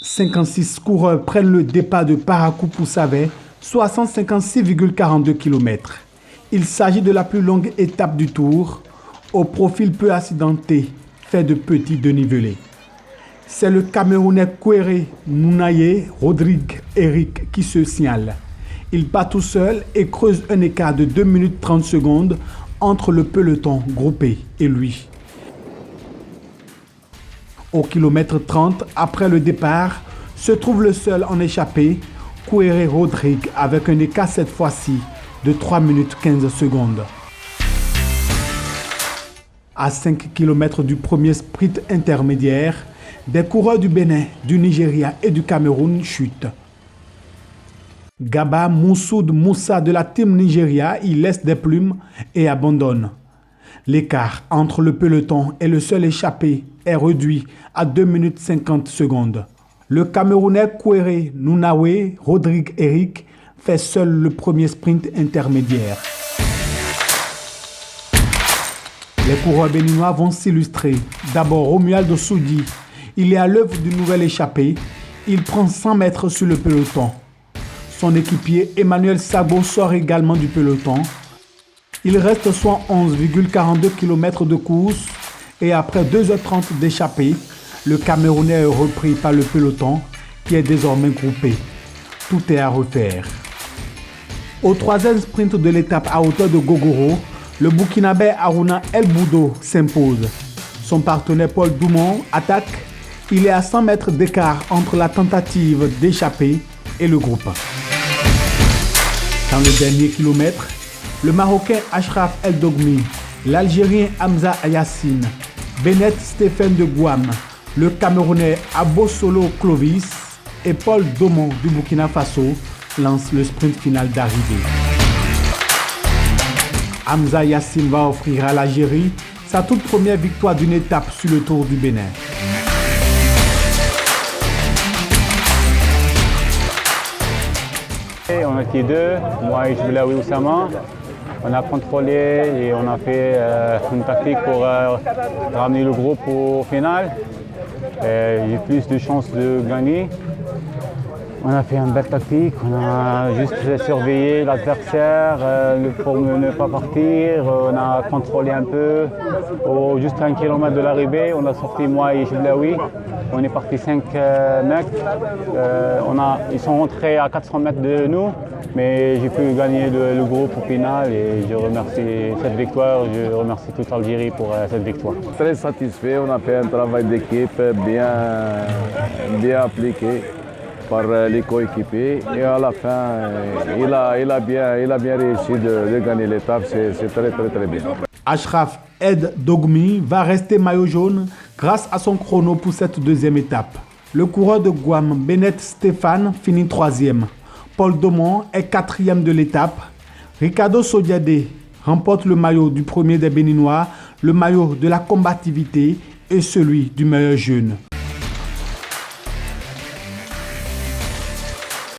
56 coureurs prennent le départ de Parakou-Poussavet, soit 156,42 km. Il s'agit de la plus longue étape du Tour, au profil peu accidenté, fait de petits dénivelés. C'est le Camerounais Kouéré Nounaye Rodrigue Eric qui se signale. Il part tout seul et creuse un écart de 2 minutes 30 secondes entre le peloton groupé et lui. Au kilomètre 30, après le départ, se trouve le seul en échappée, Kouéré Rodrigue, avec un écart cette fois-ci de 3 minutes 15 secondes. À 5 km du premier sprint intermédiaire, des coureurs du Bénin, du Nigeria et du Cameroun chutent. Gaba Moussoud Moussa de la Team Nigeria y laisse des plumes et abandonne. L'écart entre le peloton et le seul échappé est réduit à 2 minutes 50 secondes. Le Camerounais Kouéré Nounaye Rodrigue Eric fait seul le premier sprint intermédiaire. Les coureurs béninois vont s'illustrer. D'abord Romuald Soudi. Il est à l'œuvre du nouvel échappé. Il prend 100 mètres sur le peloton. Son équipier Emmanuel Sabo sort également du peloton. Il reste 111,42 km de course et après 2h30 d'échappée, le Camerounais est repris par le peloton qui est désormais groupé. Tout est à refaire. Au troisième sprint de l'étape à hauteur de Gogoro, le Burkinabé Aruna El Boudo s'impose. Son partenaire Paul Doumon attaque. Il est à 100 mètres d'écart entre la tentative d'échapper et le groupe. Dans le dernier kilomètre, le Marocain Achraf El Dogmi, l'Algérien Hamza Yassine, Bennett Stéphane de Guam, le Camerounais Abosolo Clovis et Paul Domon du Burkina Faso lancent le sprint final d'arrivée. Hamza Yassine va offrir à l'Algérie sa toute première victoire d'une étape sur le Tour du Bénin. On était deux, moi et Jboulaoui Oussama. On a contrôlé et on a fait une tactique pour ramener le groupe au final. J'ai plus de chances de gagner. On a fait une belle tactique, on a juste surveillé l'adversaire pour ne pas partir. On a contrôlé un peu. Juste à 1 km de l'arrivée, on a sorti moi et Jboulaoui. On est parti 5 mecs. Ils sont rentrés à 400 mètres de nous, mais j'ai pu gagner le groupe au final et je remercie cette victoire. Je remercie toute l'Algérie pour cette victoire. Très satisfait, on a fait un travail d'équipe bien appliqué par les coéquipiers et à la fin, il a bien réussi de gagner l'étape, c'est très bien. Achraf El Dogmi va rester maillot jaune grâce à son chrono pour cette deuxième étape. Le coureur de Guam, Bennett Stéphane, finit 3e. Paul Domon est 4e de l'étape. Ricardo Sodiadé remporte le maillot du premier des Béninois, le maillot de la combativité et celui du meilleur jeune.